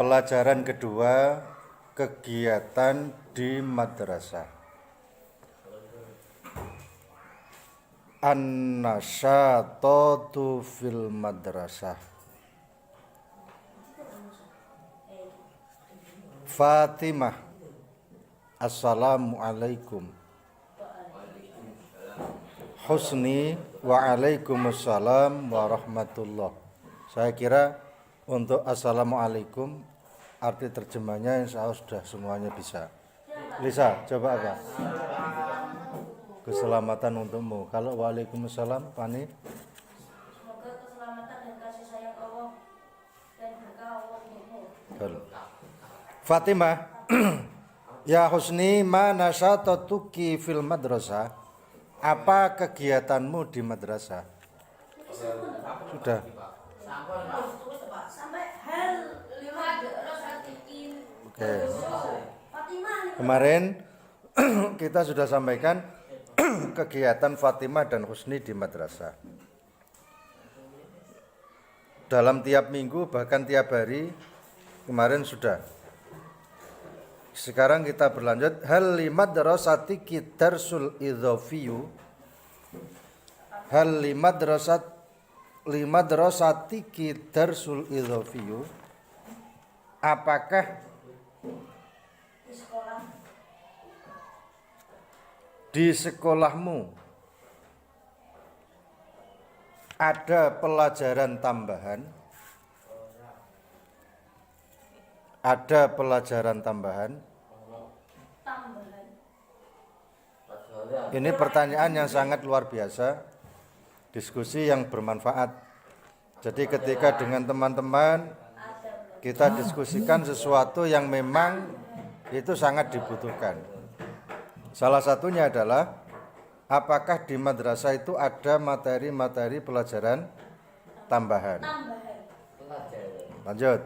Pelajaran kedua, kegiatan di madrasah. An-nasyatatu fil madrasah. Fatimah, assalamualaikum. Husni, waalaikumsalam warahmatullah. Saya kira untuk assalamualaikum arti terjemahnya insya Allah sudah semuanya bisa. Lisa, coba apa? Keselamatan untukmu. Kalau waalaikumsalam, Pani? Semoga keselamatan dan kasih sayang Allah dan berkah Allah untukmu. Betul. Fatimah, ya Husni, ma nasyatatuki fil madrasah? Apa kegiatanmu di madrasah? Sudah. Sampai hal 5 rosatikin. Oke. Fatimah nih. Kemarin kita sudah sampaikan kegiatan Fatimah dan Husni di madrasah. Dalam tiap minggu bahkan tiap hari kemarin sudah. Sekarang kita berlanjut. Hal limadrasatiki darsul idhofiyu. Hal limadrasatiki darsul idhofiyu. Apakah Di sekolah di sekolahmu ada pelajaran tambahan? Ada pelajaran tambahan? tambahan. Ini pertanyaan yang sangat luar biasa, diskusi yang bermanfaat. Jadi ketika dengan teman-teman kita diskusikan sesuatu yang memang itu sangat dibutuhkan. Salah satunya adalah apakah di madrasah itu ada materi-materi pelajaran tambahan? Lanjut.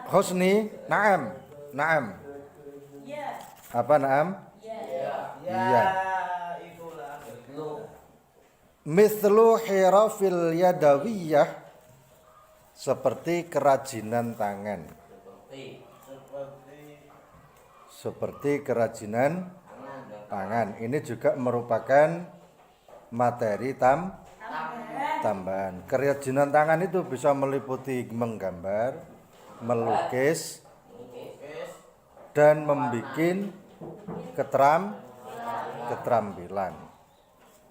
Husni, na'am. Na'am. Ya. Apa na'am? Ya. Iya. Mithlu hirafil yadawiyah, seperti kerajinan tangan. Seperti kerajinan tangan. Ini juga merupakan materi tambahan. Kerajinan tangan itu bisa meliputi menggambar, melukis, dan membuat keterampilan.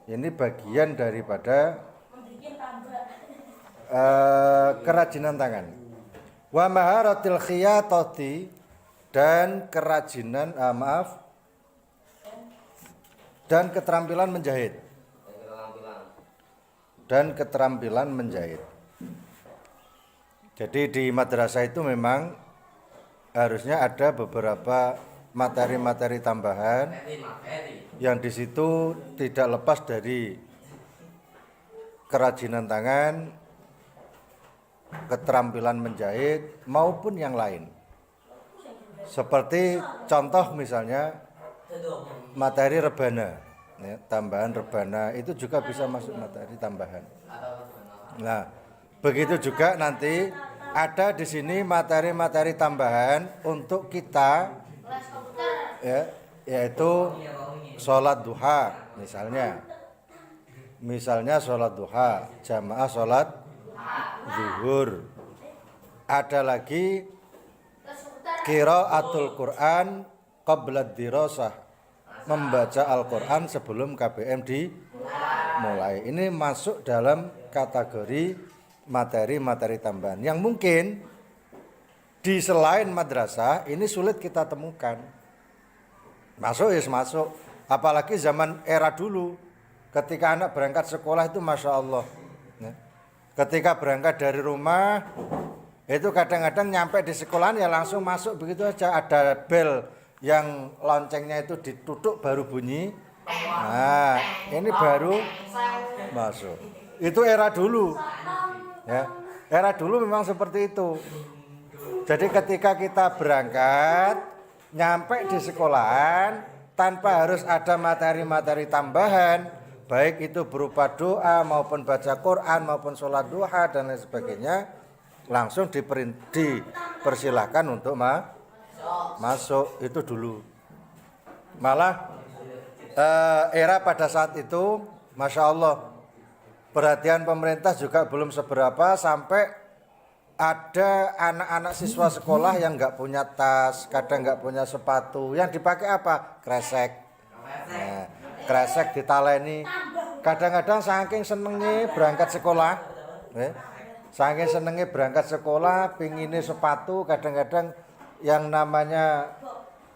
Ini bagian daripada kerajinan tangan. Wa maharatil khiyatati, dan kerajinan dan keterampilan menjahit. Dan keterampilan menjahit. Jadi di madrasah itu memang harusnya ada beberapa materi-materi tambahan yang di situ tidak lepas dari kerajinan tangan, keterampilan menjahit maupun yang lain. Seperti contoh misalnya materi rebana, ya, tambahan rebana itu juga bisa masuk materi tambahan. Nah, begitu juga nanti ada di sini materi-materi tambahan untuk kita, ya, yaitu sholat duha misalnya sholat duha, jamaah sholat zuhur. Ada lagi qiraatul Quran qabla dirasah, membaca Al-Quran sebelum KBM dimulai. Ini masuk dalam kategori materi-materi tambahan yang mungkin di selain madrasah ini sulit kita temukan. Masuk ya masuk, apalagi zaman era dulu ketika anak berangkat sekolah itu Masya Allah, ketika berangkat dari rumah itu kadang-kadang nyampe di sekolahan ya langsung masuk begitu aja, ada bel yang loncengnya itu ditutup baru bunyi. Nah, ini baru masuk. Itu era dulu. Ya, era dulu memang seperti itu. Jadi ketika kita berangkat, nyampe di sekolahan tanpa harus ada materi-materi tambahan, baik itu berupa doa maupun baca Quran maupun sholat duha dan lain sebagainya, langsung dipersilahkan untuk masuk itu dulu. Malah era pada saat itu, Masya Allah, perhatian pemerintah juga belum seberapa sampai ada anak-anak siswa sekolah yang nggak punya tas, kadang nggak punya sepatu. Yang dipakai apa? Kresek. Nah, kresek ditaleni. Kadang-kadang saking senengnya berangkat sekolah, saking senengnya berangkat sekolah, pinginnya sepatu, kadang-kadang yang namanya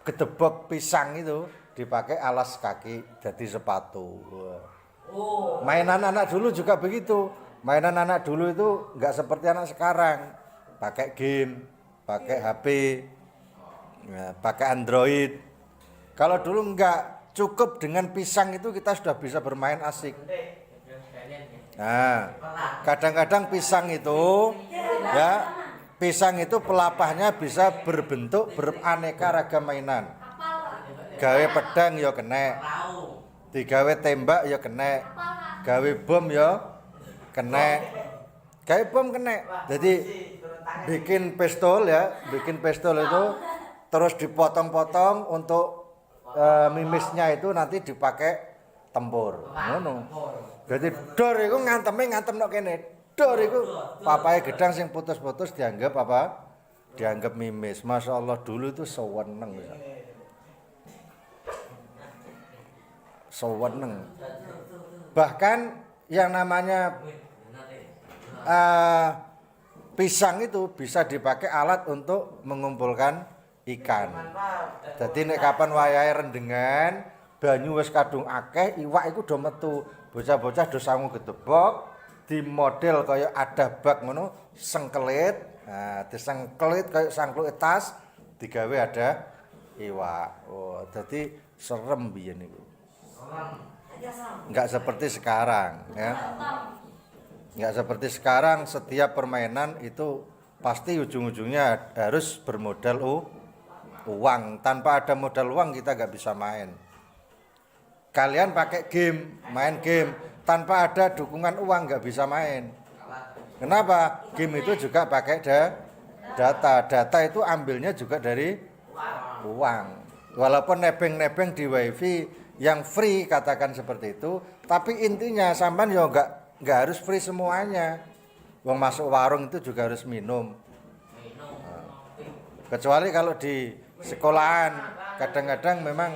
gedebok pisang itu dipakai alas kaki jadi sepatu. Mainan anak dulu juga begitu. Mainan anak dulu itu nggak seperti anak sekarang, pakai game, pakai HP, ya, pakai Android. Kalau dulu nggak cukup dengan pisang itu kita sudah bisa bermain asik. Nah, kadang-kadang pisang itu, ya, pisang itu pelapahnya bisa berbentuk beraneka ragam mainan. Gawe pedang ya kena, digawe tembak ya kena, gawe bom ya kena, kayak bom kena. Jadi bikin pistol ya, bikin pistol itu terus dipotong-potong untuk mimisnya itu nanti dipakai tempur. Ngono. Jadi dor iku ngantem nok kene. Dor iku papahe gedang sing putus-putus dianggap apa? Dianggap mimis. Masya Allah dulu itu seweneng. Seweneng. Bahkan yang namanya pisang itu bisa dipakai alat untuk mengumpulkan ikan. Jadi nek kapan wayahe rendengan, banyu wis kadung akeh, iwak iku do metu. Bocah-bocah do sangu gedebok, di model kaya ada bak ngono, sengkelit. Nah, disengkelit kaya sangkluk tas, digawe ada iwak. Oh, dadi serem biyen niku. Enggak seperti sekarang, ya. Nggak seperti sekarang, setiap permainan itu pasti ujung-ujungnya harus bermodal uang. Tanpa ada modal uang kita nggak bisa main. Kalian pakai game, main game, tanpa ada dukungan uang nggak bisa main. Kenapa? Game itu juga pakai data. Data itu ambilnya juga dari uang. Walaupun nebeng-nebeng di wifi yang free, katakan seperti itu, tapi intinya sampean ya nggak harus free semuanya. Wong masuk warung itu juga harus minum. Kecuali kalau di sekolahan kadang-kadang memang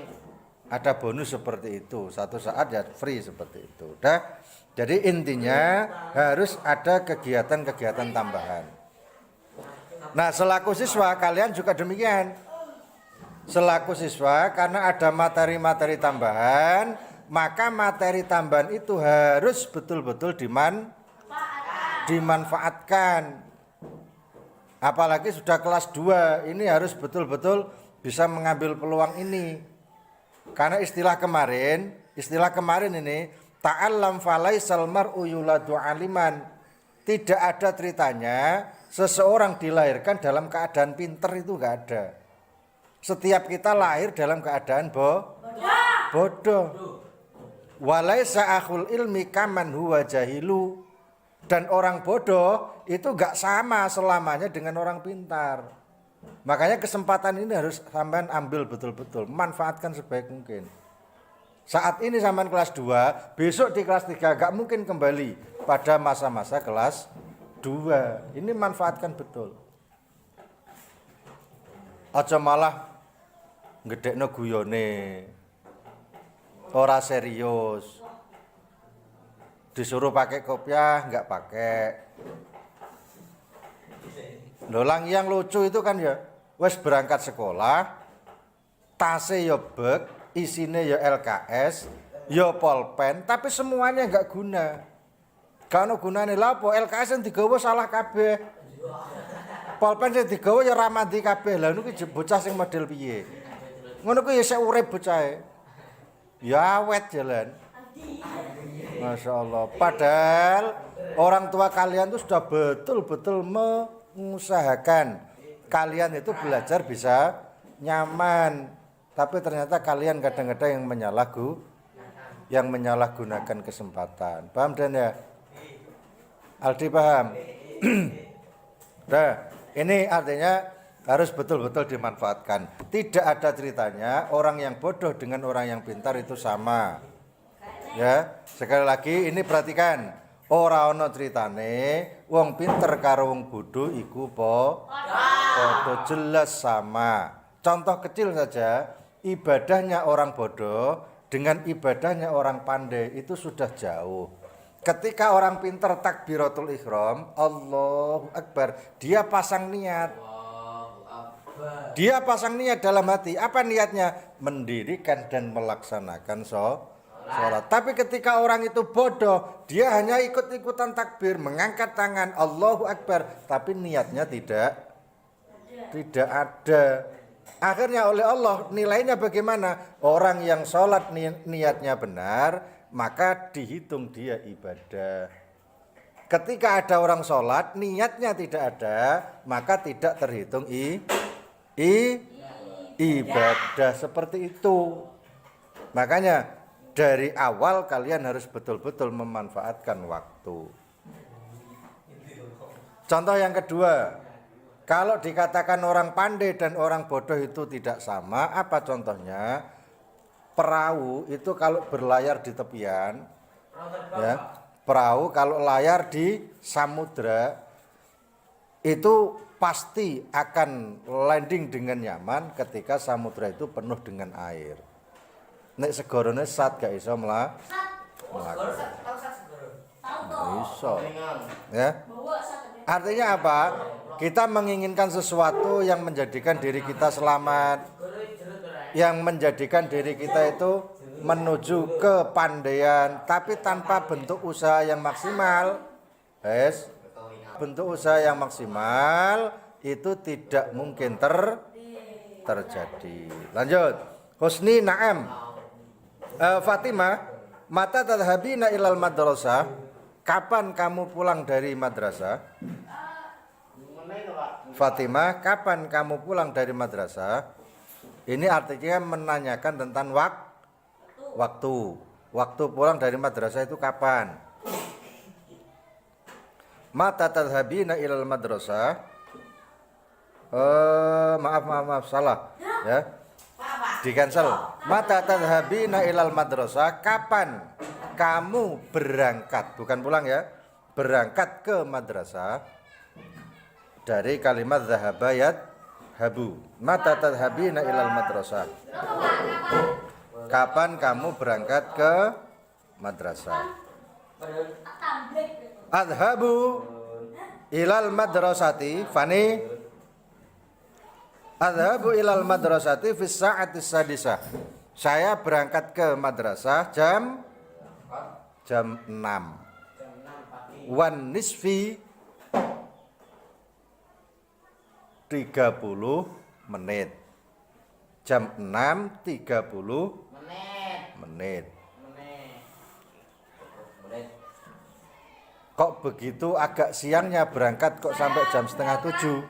ada bonus seperti itu. Satu saat ya free seperti itu. Jadi intinya harus ada kegiatan-kegiatan tambahan. Nah, selaku siswa kalian juga demikian. Selaku siswa karena ada materi-materi tambahan, maka materi tambahan itu harus betul-betul dimanfaatkan. Apalagi sudah kelas 2, ini harus betul-betul bisa mengambil peluang ini. Karena istilah kemarin ini, ta'allam falaisal mar'u yuladu aliman. Tidak ada ceritanya seseorang dilahirkan dalam keadaan pinter, itu enggak ada. Setiap kita lahir dalam keadaan bodoh. Walaisa akhul ilmi kaman huwa jahilu. Dan orang bodoh itu gak sama selamanya dengan orang pintar. Makanya kesempatan ini harus sampean ambil betul-betul, manfaatkan sebaik mungkin. Saat ini sampean kelas 2, besok di kelas 3 gak mungkin kembali pada masa-masa kelas 2. Ini manfaatkan betul. Aja malah ngedekno guyone. Ora serius. Disuruh pakai kopiah nggak pakai. Lolang yang lucu itu kan ya, wes berangkat sekolah, tasnya ya beg, isinya ya LKS, ya pulpen, tapi semuanya nggak guna. Gak ono gunane lha apa LKS yang digawa salah kabeh. Pulpen sing digawa ya ramadi kabeh. Lah niku bocah sing model piye? Ngono ku ya sik urip bocahe. Ya awet jalan. Masya Allah. Padahal orang tua kalian itu sudah betul-betul mengusahakan kalian itu belajar bisa nyaman. Tapi ternyata kalian kadang-kadang yang menyalahgunakan kesempatan. Paham dan ya? Aldi paham? Nah, ini artinya harus betul-betul dimanfaatkan. Tidak ada ceritanya orang yang bodoh dengan orang yang pintar itu sama. Ya, sekali lagi ini perhatikan. Ora ono ceritane wong pinter karo wong bodoh iku padha jelas sama. Contoh kecil saja, ibadahnya orang bodoh dengan ibadahnya orang pandai itu sudah jauh. Ketika orang pinter takbiratul ihram, Allahu Akbar, dia pasang niat. Dia pasang niat dalam hati. Apa niatnya? Mendirikan dan melaksanakan sholat. Tapi ketika orang itu bodoh, dia hanya ikut-ikutan takbir, mengangkat tangan, Allahu Akbar, tapi niatnya tidak ada. Akhirnya oleh Allah nilainya bagaimana? Orang yang sholat niatnya benar, maka dihitung dia ibadah. Ketika ada orang sholat niatnya tidak ada, maka tidak terhitung ibadah. Seperti itu. Makanya dari awal kalian harus betul-betul memanfaatkan waktu. Contoh yang kedua, kalau dikatakan orang pandai dan orang bodoh itu tidak sama, apa contohnya? Perahu itu kalau berlayar di tepian, ya, perahu kalau layar di samudra itu pasti akan landing dengan nyaman ketika samudra itu penuh dengan air. Nek segorone sat gak iso mlaku. Iso. Ya. Artinya apa? Kita menginginkan sesuatu yang menjadikan diri kita selamat, yang menjadikan diri kita itu menuju kepandaian, tapi tanpa bentuk usaha yang maksimal. Bentuk usaha yang maksimal itu tidak mungkin terjadi. Lanjut. Husni na'am. Fatimah, mata tadhabina ilal madrasah. Kapan kamu pulang dari madrasah? Fatimah, kapan kamu pulang dari madrasah? Ini artinya menanyakan tentang waktu. Waktu pulang dari madrasah itu kapan? Mata tadhabina ilal madrasah. Maaf, salah. Ya. Di cancel. Mata tadhabina ilal madrasah, kapan kamu berangkat, bukan pulang ya, berangkat ke madrasah. Dari kalimat dhahaba yadhabu. Mata tadhabina ilal madrasah, kapan kamu berangkat ke madrasah? Adhabu ilal madrasati fani. Adhabu ilal madrasati fis sa'atis sadisah. Saya berangkat ke madrasah jam 6. Wan nisfi 30 menit. Jam 6 30 menit. Kok begitu agak siangnya berangkat kok sampai jam setengah 7?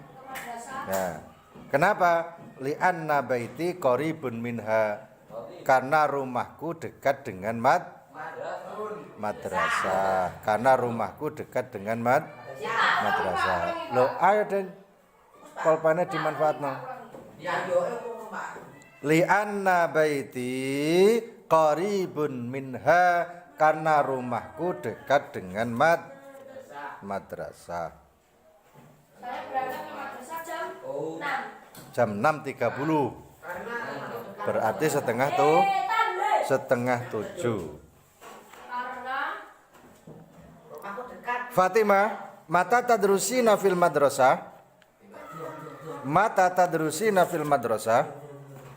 Nah, kenapa? Li'anna baiti qaribun minha. Karena rumahku dekat dengan madrasah. Karena rumahku dekat dengan madrasah. Loh, ayo Den. Kolpane dimanfaatno. Li'anna baiti qaribun minha. Karena rumahku dekat dengan madrasah. Saya berangkat ke madrasah jam 6. Jam 6.30. Berarti setengah 7. Karena Fatimah, mata tadrusina fil madrasah? Mata tadrusina fil madrasah?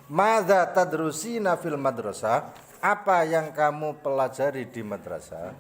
Madza tadrusina fil madrasah? Apa yang kamu pelajari di madrasah?